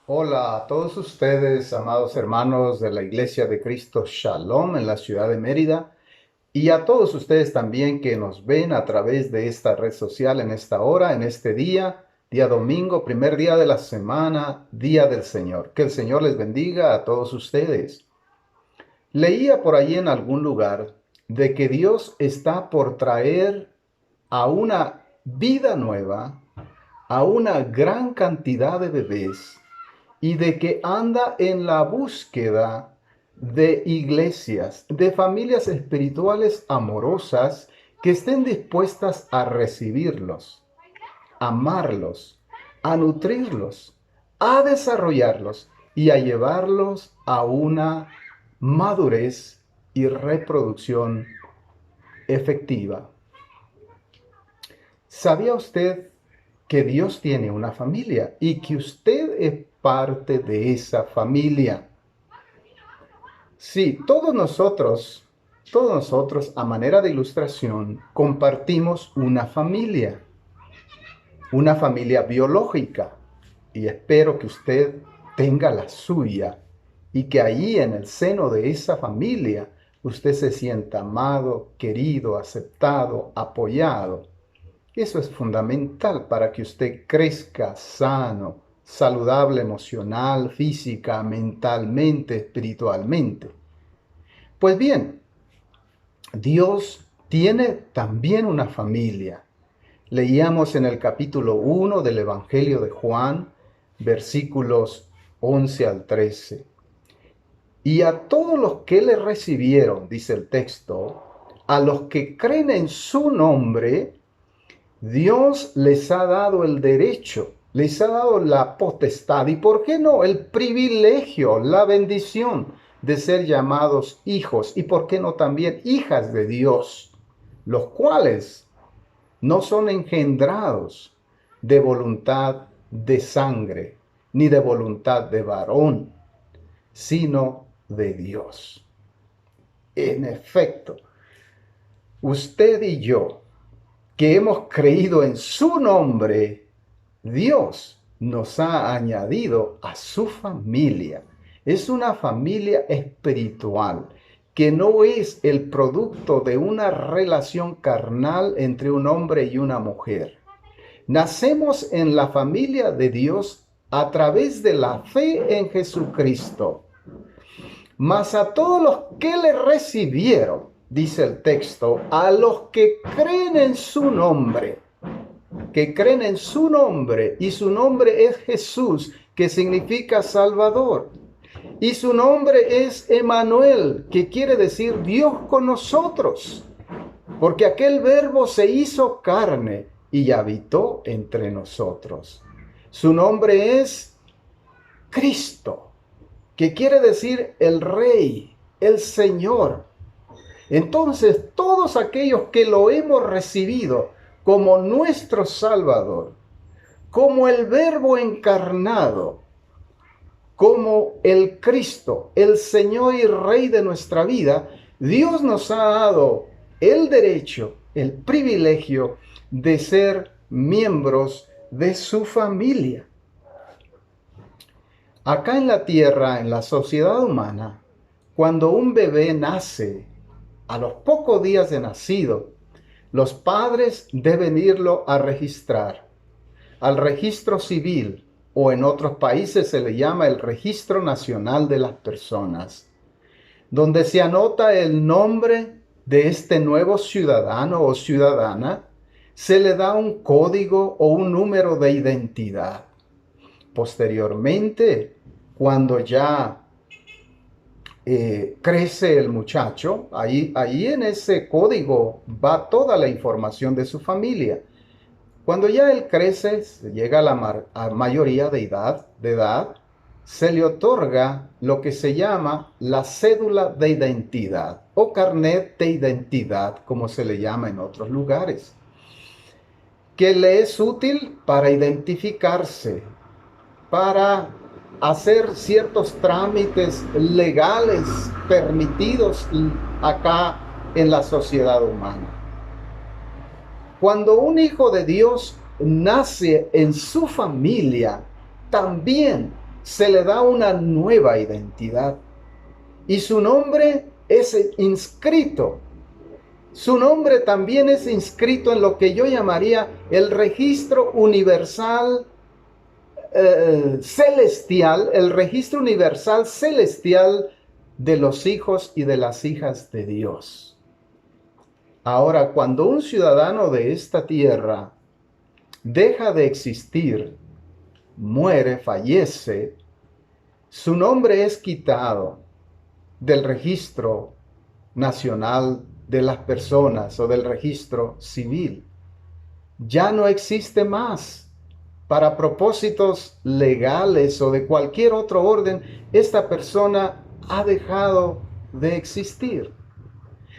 Hola a todos ustedes, amados hermanos de la Iglesia de Cristo Shalom en la ciudad de Mérida, y a todos ustedes también que nos ven a través de esta red social en esta hora, en este día, día domingo, primer día de la semana, día del Señor. Que el Señor les bendiga a todos ustedes. Leía por ahí en algún lugar de que Dios está por traer a una vida nueva, a una gran cantidad de bebés, y de que anda en la búsqueda de iglesias, de familias espirituales amorosas que estén dispuestas a recibirlos, a amarlos, a nutrirlos, a desarrollarlos y a llevarlos a una madurez y reproducción efectiva. ¿Sabía usted que Dios tiene una familia y que usted es parte de esa familia? Sí, todos nosotros a manera de ilustración compartimos una familia biológica, y espero que usted tenga la suya y que ahí en el seno de esa familia usted se sienta amado, querido, aceptado, apoyado. Eso es fundamental para que usted crezca sano, saludable emocional, física, mentalmente, espiritualmente. Pues bien, Dios tiene también una familia. Leíamos en el capítulo 1 del Evangelio de Juan, versículos 11 al 13. Y a todos los que le recibieron, dice el texto, a los que creen en su nombre, Dios les ha dado el derecho, les ha dado la potestad y, ¿por qué no?, el privilegio, la bendición de ser llamados hijos y, ¿por qué no?, también hijas de Dios, los cuales no son engendrados de voluntad de sangre, ni de voluntad de varón, sino de Dios. En efecto, usted y yo, que hemos creído en su nombre, Dios nos ha añadido a su familia. Es una familia espiritual que no es el producto de una relación carnal entre un hombre y una mujer. Nacemos en la familia de Dios a través de la fe en Jesucristo. Mas a todos los que le recibieron, dice el texto, a los que creen en su nombre, y su nombre es Jesús, que significa Salvador, y su nombre es Emmanuel, que quiere decir Dios con nosotros, porque aquel verbo se hizo carne y habitó entre nosotros. Su nombre es Cristo, que quiere decir el Rey, el Señor. Entonces, todos aquellos que lo hemos recibido como nuestro Salvador, como el Verbo encarnado, como el Cristo, el Señor y Rey de nuestra vida, Dios nos ha dado el derecho, el privilegio de ser miembros de su familia. Acá en la tierra, en la sociedad humana, cuando un bebé nace, a los pocos días de nacido, los padres deben irlo a registrar al registro civil, o en otros países se le llama el Registro Nacional de las Personas, donde se anota el nombre de este nuevo ciudadano o ciudadana, se le da un código o un número de identidad. Posteriormente, cuando ya crece el muchacho, ahí en ese código va toda la información de su familia. Cuando ya él crece, llega a la mayoría de edad, se le otorga lo que se llama la cédula de identidad o carnet de identidad, como se le llama en otros lugares, que le es útil para identificarse, para hacer ciertos trámites legales permitidos acá en la sociedad humana. Cuando un hijo de Dios nace en su familia, también se le da una nueva identidad y su nombre es inscrito. Su nombre también es inscrito en lo que yo llamaría el registro universal celestial, el registro universal celestial de los hijos y de las hijas de Dios. Ahora, cuando un ciudadano de esta tierra deja de existir, muere, fallece, su nombre es quitado del registro nacional de las personas o del registro civil. Ya no existe más. Para propósitos legales o de cualquier otro orden, esta persona ha dejado de existir.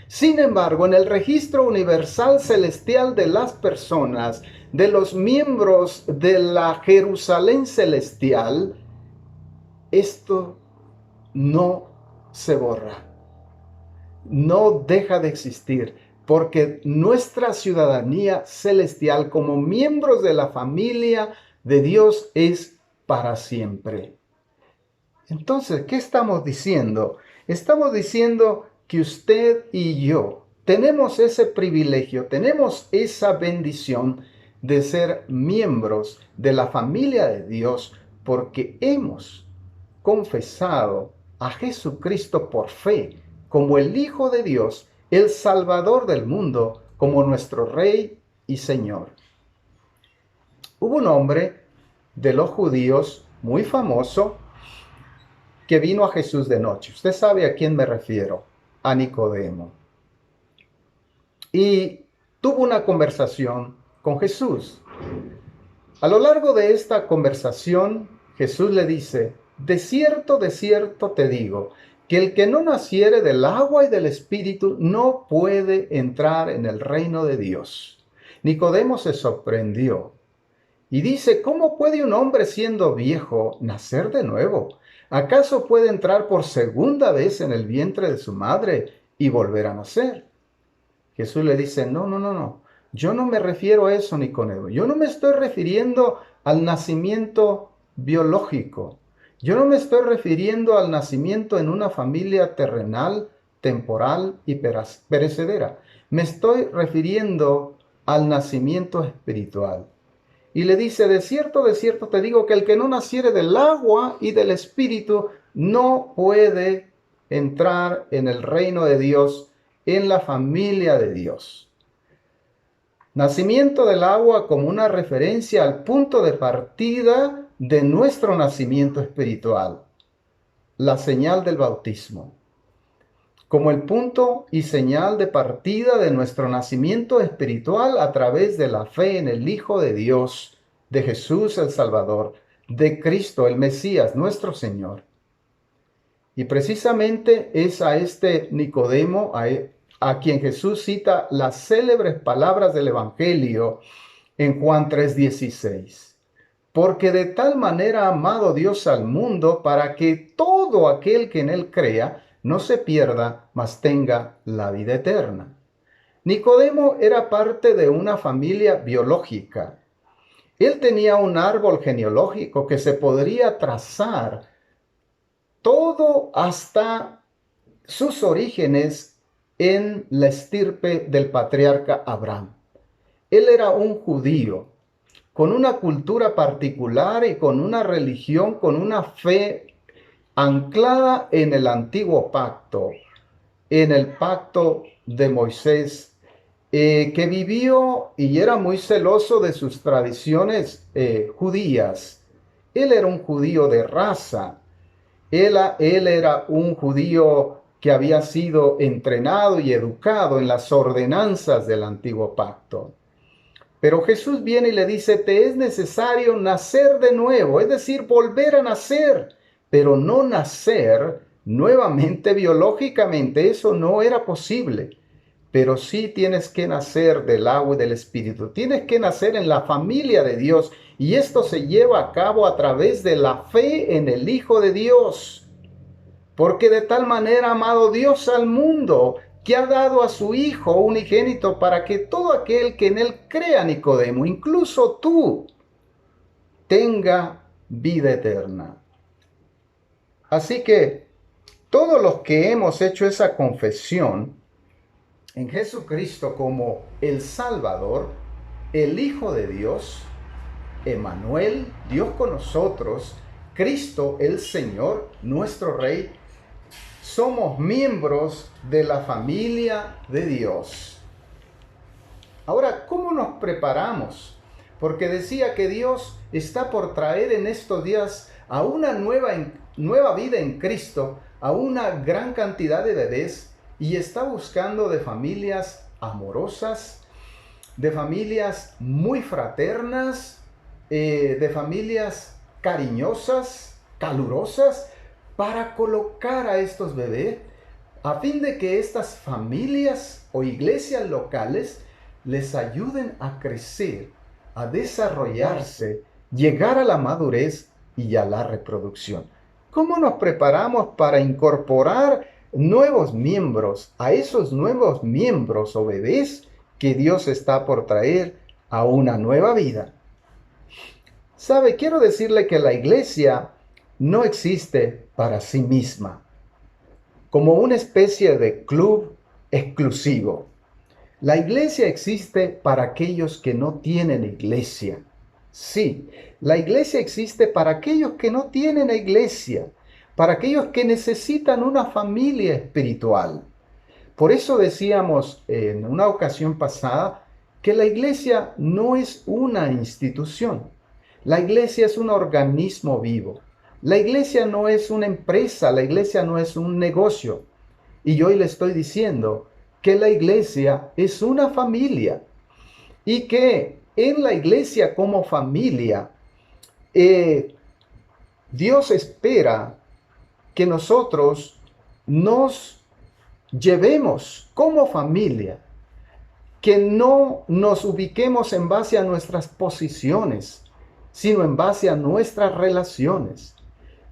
Sin embargo, en el registro universal celestial de las personas, de los miembros de la Jerusalén celestial, esto no se borra, no deja de existir, porque nuestra ciudadanía celestial como miembros de la familia de Dios es para siempre. Entonces, ¿qué estamos diciendo? Estamos diciendo que usted y yo tenemos ese privilegio, tenemos esa bendición de ser miembros de la familia de Dios porque hemos confesado a Jesucristo por fe como el Hijo de Dios, el Salvador del mundo, como nuestro Rey y Señor. Hubo un hombre de los judíos muy famoso que vino a Jesús de noche. Usted sabe a quién me refiero, a Nicodemo. Y tuvo una conversación con Jesús. A lo largo de esta conversación, Jesús le dice, de cierto te digo, que el que no naciere del agua y del Espíritu no puede entrar en el reino de Dios. Nicodemo se sorprendió y dice, ¿cómo puede un hombre siendo viejo nacer de nuevo? ¿Acaso puede entrar por segunda vez en el vientre de su madre y volver a nacer? Jesús le dice, no. Yo no me refiero a eso, Nicodemo. Yo no me estoy refiriendo al nacimiento biológico. Yo no me estoy refiriendo al nacimiento en una familia terrenal, temporal y perecedera. Me estoy refiriendo al nacimiento espiritual. Y le dice, de cierto te digo que el que no naciere del agua y del Espíritu no puede entrar en el reino de Dios, en la familia de Dios. Nacimiento del agua como una referencia al punto de partida de nuestro nacimiento espiritual, la señal del bautismo. Como el punto y señal de partida de nuestro nacimiento espiritual a través de la fe en el Hijo de Dios, de Jesús el Salvador, de Cristo el Mesías, nuestro Señor. Y precisamente es a este Nicodemo, a quien Jesús cita las célebres palabras del Evangelio en Juan 3:16. Porque de tal manera ha amado Dios al mundo para que todo aquel que en él crea no se pierda, mas tenga la vida eterna. Nicodemo era parte de una familia biológica. Él tenía un árbol genealógico que se podría trazar todo hasta sus orígenes en la estirpe del patriarca Abraham. Él era un judío con una cultura particular y con una religión, con una fe anclada en el antiguo pacto, en el pacto de Moisés, que vivió y era muy celoso de sus tradiciones judías. Él era un judío de raza. Él era un judío que había sido entrenado y educado en las ordenanzas del antiguo pacto. Pero Jesús viene y le dice, te es necesario nacer de nuevo, es decir, volver a nacer, pero no nacer nuevamente biológicamente, eso no era posible. Pero sí tienes que nacer del agua y del Espíritu, tienes que nacer en la familia de Dios y esto se lleva a cabo a través de la fe en el Hijo de Dios. Porque de tal manera ha amado Dios al mundo, que ha dado a su Hijo unigénito para que todo aquel que en él crea, Nicodemo, incluso tú, tenga vida eterna. Así que todos los que hemos hecho esa confesión en Jesucristo como el Salvador, el Hijo de Dios, Emmanuel, Dios con nosotros, Cristo el Señor, nuestro Rey, somos miembros de la familia de Dios. Ahora, ¿cómo nos preparamos? Porque decía que Dios está por traer en estos días a una nueva vida en Cristo, a una gran cantidad de bebés, y está buscando de familias amorosas, de familias muy fraternas, de familias cariñosas, calurosas, para colocar a estos bebés, a fin de que estas familias o iglesias locales les ayuden a crecer, a desarrollarse, llegar a la madurez y a la reproducción. ¿Cómo nos preparamos para incorporar nuevos miembros, a esos nuevos miembros o bebés que Dios está por traer a una nueva vida? ¿Sabe? Quiero decirle que la iglesia no existe para sí misma, como una especie de club exclusivo. La iglesia existe para aquellos que no tienen iglesia. Sí, la iglesia existe para aquellos que no tienen iglesia, para aquellos que necesitan una familia espiritual. Por eso decíamos en una ocasión pasada que la iglesia no es una institución. La iglesia es un organismo vivo. La iglesia no es una empresa, la iglesia no es un negocio. Y hoy le estoy diciendo que la iglesia es una familia y que en la iglesia como familia, Dios espera que nosotros nos llevemos como familia, que no nos ubiquemos en base a nuestras posiciones, sino en base a nuestras relaciones,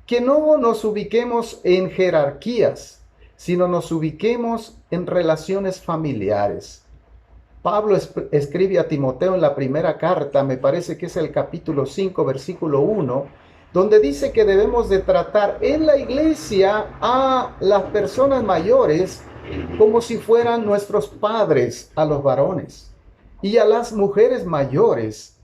que no nos ubiquemos en jerarquías, sino nos ubiquemos en relaciones familiares. Pablo escribe a Timoteo en la primera carta, me parece que es el capítulo 5, versículo 1, donde dice que debemos de tratar en la iglesia a las personas mayores como si fueran nuestros padres a los varones, y a las mujeres mayores,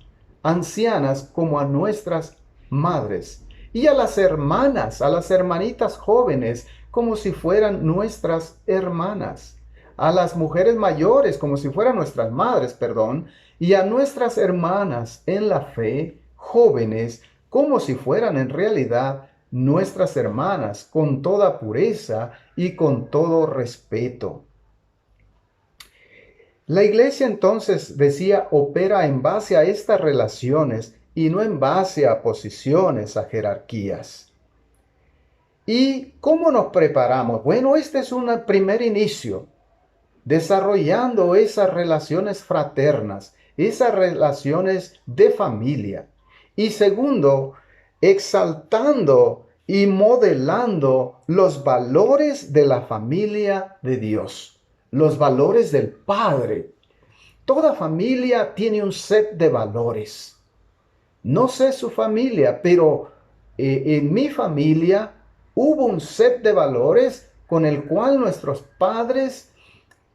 ancianas, como a nuestras madres, y a las hermanas, a las hermanitas jóvenes, como si fueran nuestras hermanas, a las mujeres mayores, como si fueran nuestras madres, perdón, y a nuestras hermanas en la fe, jóvenes, como si fueran en realidad nuestras hermanas, con toda pureza y con todo respeto. La iglesia entonces, decía, opera en base a estas relaciones y no en base a posiciones, a jerarquías. ¿Y cómo nos preparamos? Bueno, este es un primer inicio, desarrollando esas relaciones fraternas, esas relaciones de familia. Y segundo, exaltando y modelando los valores de la familia de Dios, los valores del Padre. Toda familia tiene un set de valores. No sé su familia, pero en mi familia hubo un set de valores con el cual nuestros padres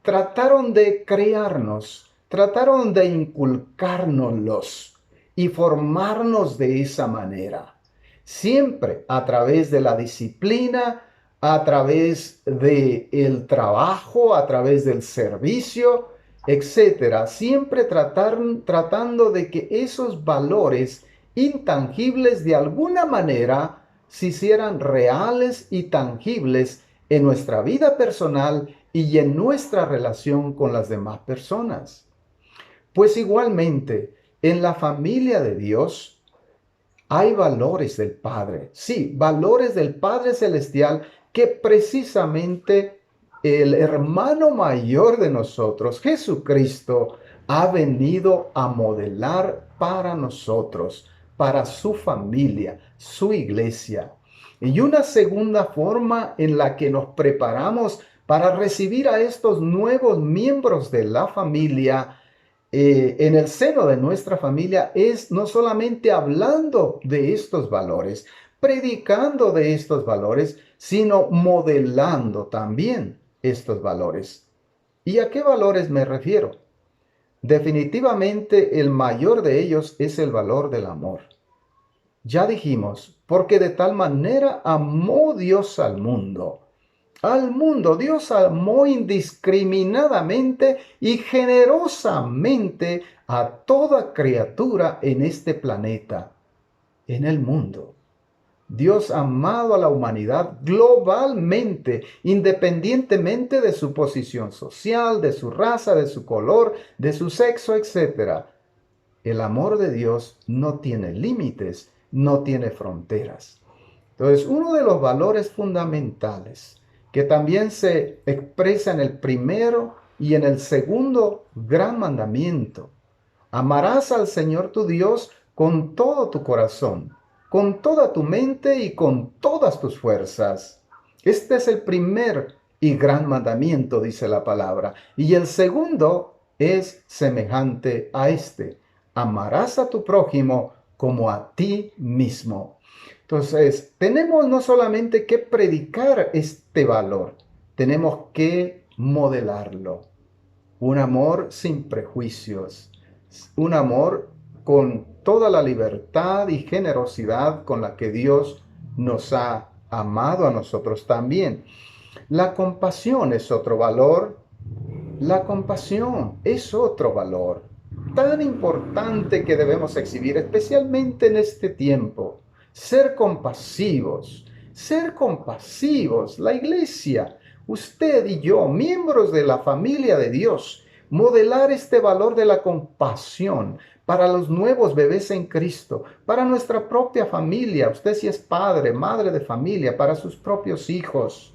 trataron de crearnos, trataron de inculcárnoslos y formarnos de esa manera. Siempre a través de la disciplina, a través del trabajo, a través del servicio, etcétera. Siempre tratando de que esos valores intangibles de alguna manera se hicieran reales y tangibles en nuestra vida personal y en nuestra relación con las demás personas. Pues igualmente, en la familia de Dios hay valores del Padre. Sí, valores del Padre Celestial que precisamente el hermano mayor de nosotros, Jesucristo, ha venido a modelar para nosotros, para su familia, su iglesia. Y una segunda forma en la que nos preparamos para recibir a estos nuevos miembros de la familia en el seno de nuestra familia es no solamente hablando de estos valores, predicando de estos valores, sino modelando también estos valores. ¿Y a qué valores me refiero? Definitivamente el mayor de ellos es el valor del amor. Ya dijimos, porque de tal manera amó Dios al mundo. Al mundo Dios amó indiscriminadamente y generosamente a toda criatura en este planeta, en el mundo. Dios ha amado a la humanidad globalmente, independientemente de su posición social, de su raza, de su color, de su sexo, etc. El amor de Dios no tiene límites, no tiene fronteras. Entonces, uno de los valores fundamentales que también se expresa en el primero y en el segundo gran mandamiento: amarás al Señor tu Dios con todo tu corazón, con toda tu mente y con todas tus fuerzas. Este es el primer y gran mandamiento, dice la palabra. Y el segundo es semejante a este: amarás a tu prójimo como a ti mismo. Entonces, tenemos no solamente que predicar este valor, tenemos que modelarlo. Un amor sin prejuicios, un amor con toda la libertad y generosidad con la que Dios nos ha amado a nosotros también. La compasión es otro valor. La compasión es otro valor tan importante que debemos exhibir, especialmente en este tiempo. Ser compasivos, ser compasivos. La iglesia, usted y yo, miembros de la familia de Dios, modelar este valor de la compasión para los nuevos bebés en Cristo, para nuestra propia familia. Usted si es padre, madre de familia, para sus propios hijos.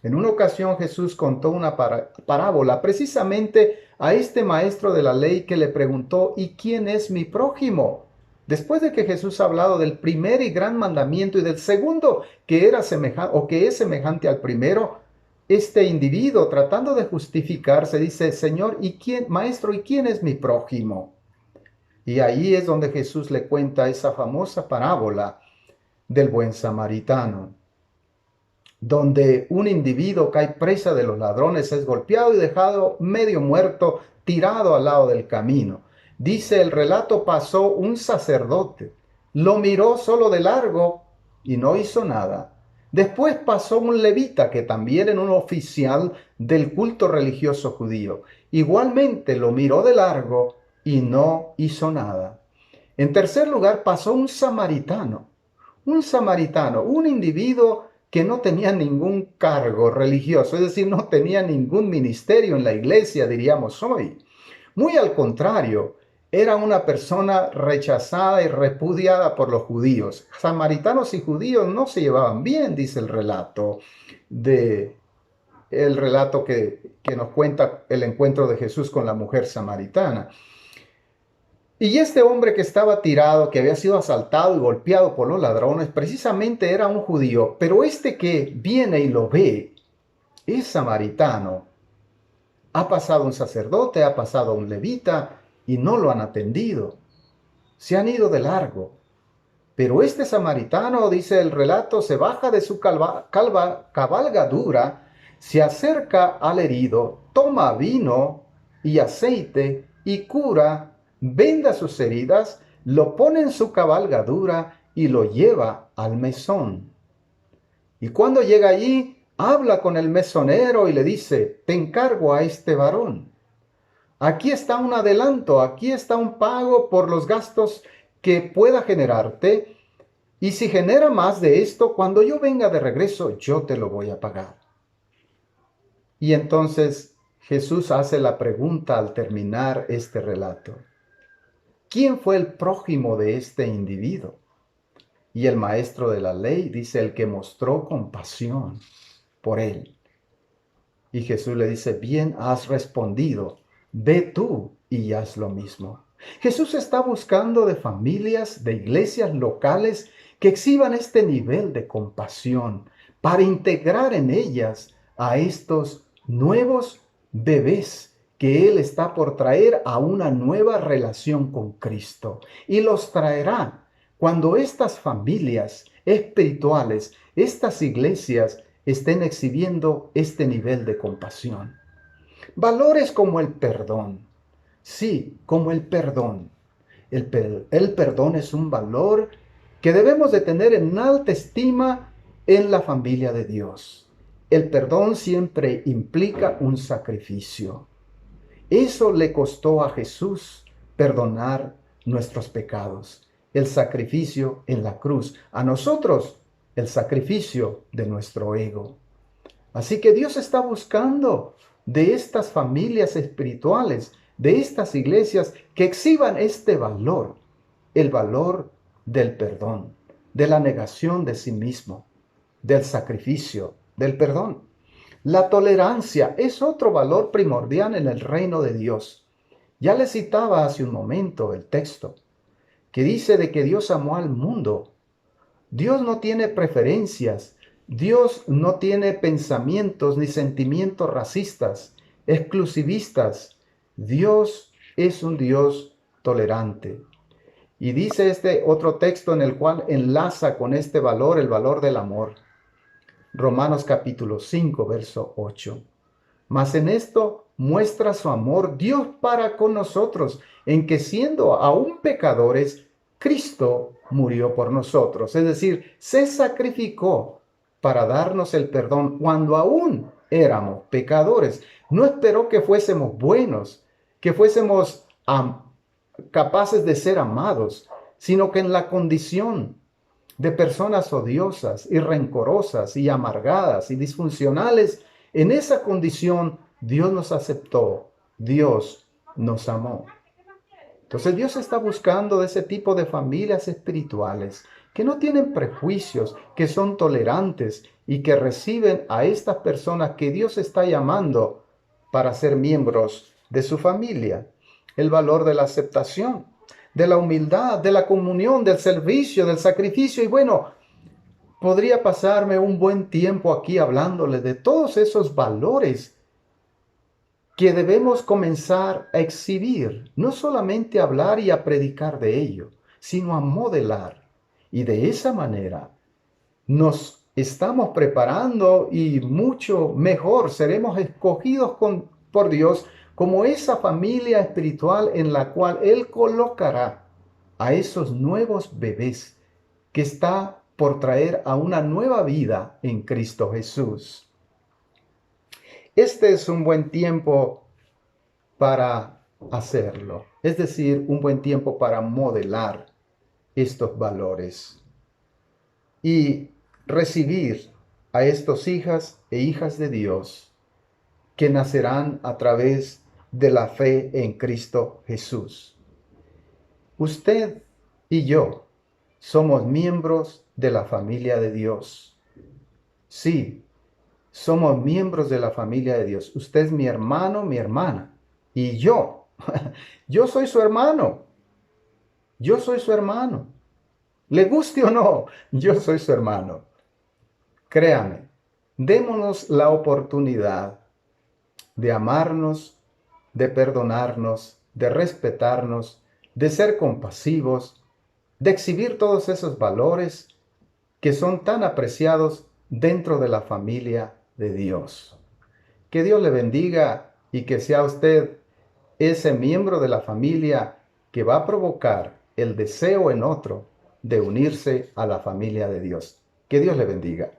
En una ocasión Jesús contó una parábola precisamente a este maestro de la ley que le preguntó: ¿y quién es mi prójimo? Después de que Jesús ha hablado del primer y gran mandamiento y del segundo que era semejante o que es semejante al primero, este individuo, tratando de justificarse, dice: Señor, ¿y quién, maestro, ¿y quién es mi prójimo? Y ahí es donde Jesús le cuenta esa famosa parábola del buen samaritano, donde un individuo cae presa de los ladrones, es golpeado y dejado medio muerto, tirado al lado del camino. Dice el relato: pasó un sacerdote, lo miró solo de largo y no hizo nada. Después pasó un levita, que también era un oficial del culto religioso judío. Igualmente lo miró de largo y no hizo nada. En tercer lugar pasó un samaritano, un individuo que no tenía ningún cargo religioso, es decir, no tenía ningún ministerio en la iglesia, diríamos hoy. Muy al contrario, era una persona rechazada y repudiada por los judíos. Samaritanos y judíos no se llevaban bien, dice el relato que nos cuenta el encuentro de Jesús con la mujer samaritana. Y este hombre que estaba tirado, que había sido asaltado y golpeado por los ladrones, precisamente era un judío. Pero este que viene y lo ve es samaritano. Ha pasado un sacerdote, ha pasado un levita y no lo han atendido. Se han ido de largo. Pero este samaritano, dice el relato, se baja de su cabalgadura, se acerca al herido, toma vino y aceite y cura, venda sus heridas, lo pone en su cabalgadura y lo lleva al mesón. Y cuando llega allí, habla con el mesonero y le dice: te encargo a este varón. Aquí está un adelanto, aquí está un pago por los gastos que pueda generarte. Y si genera más de esto, cuando yo venga de regreso, yo te lo voy a pagar. Y entonces Jesús hace la pregunta al terminar este relato: ¿quién fue el prójimo de este individuo? Y el maestro de la ley dice: el que mostró compasión por él. Y Jesús le dice: bien has respondido, ve tú y haz lo mismo. Jesús está buscando de familias, de iglesias locales que exhiban este nivel de compasión para integrar en ellas a estos nuevos bebés que Él está por traer a una nueva relación con Cristo. Y los traerá cuando estas familias espirituales, estas iglesias estén exhibiendo este nivel de compasión. Valores como el perdón. Sí, como el perdón. El perdón es un valor que debemos de tener en alta estima en la familia de Dios. El perdón siempre implica un sacrificio. Eso le costó a Jesús perdonar nuestros pecados. El sacrificio en la cruz. A nosotros, el sacrificio de nuestro ego. Así que Dios está buscando de estas familias espirituales, de estas iglesias, que exhiban este valor, el valor del perdón, de la negación de sí mismo, del sacrificio, del perdón. La tolerancia es otro valor primordial en el reino de Dios. Ya le citaba hace un momento el texto, que dice de que Dios amó al mundo. Dios no tiene preferencias. Dios no tiene pensamientos ni sentimientos racistas, exclusivistas. Dios es un Dios tolerante. Y dice este otro texto en el cual enlaza con este valor, el valor del amor. Romanos capítulo 5, verso 8. Mas en esto muestra su amor Dios para con nosotros, en que siendo aún pecadores, Cristo murió por nosotros. Es decir, se sacrificó para darnos el perdón cuando aún éramos pecadores. No esperó que fuésemos buenos, que fuésemos capaces de ser amados, sino que en la condición de personas odiosas y rencorosas y amargadas y disfuncionales, en esa condición Dios nos aceptó, Dios nos amó. Entonces Dios está buscando de ese tipo de familias espirituales que no tienen prejuicios, que son tolerantes y que reciben a estas personas que Dios está llamando para ser miembros de su familia. El valor de la aceptación, de la humildad, de la comunión, del servicio, del sacrificio. Y bueno, podría pasarme un buen tiempo aquí hablándole de todos esos valores que debemos comenzar a exhibir, no solamente a hablar y a predicar de ello, sino a modelar. Y de esa manera nos estamos preparando y mucho mejor seremos escogidos por Dios como esa familia espiritual en la cual Él colocará a esos nuevos bebés que está por traer a una nueva vida en Cristo Jesús. Este es un buen tiempo para hacerlo, es decir, un buen tiempo para modelar estos valores y recibir a estos hijas e hijas de Dios que nacerán a través de la fe en Cristo Jesús. Usted y yo somos miembros de la familia de Dios. Sí, somos miembros de la familia de Dios. Usted es mi hermano, mi hermana. Y yo, yo soy su hermano. Yo soy su hermano. Le guste o no, yo soy su hermano. Créame, démonos la oportunidad de amarnos, de perdonarnos, de respetarnos, de ser compasivos, de exhibir todos esos valores que son tan apreciados dentro de la familia de Dios. Que Dios le bendiga y que sea usted ese miembro de la familia que va a provocar el deseo en otro de unirse a la familia de Dios. Que Dios le bendiga.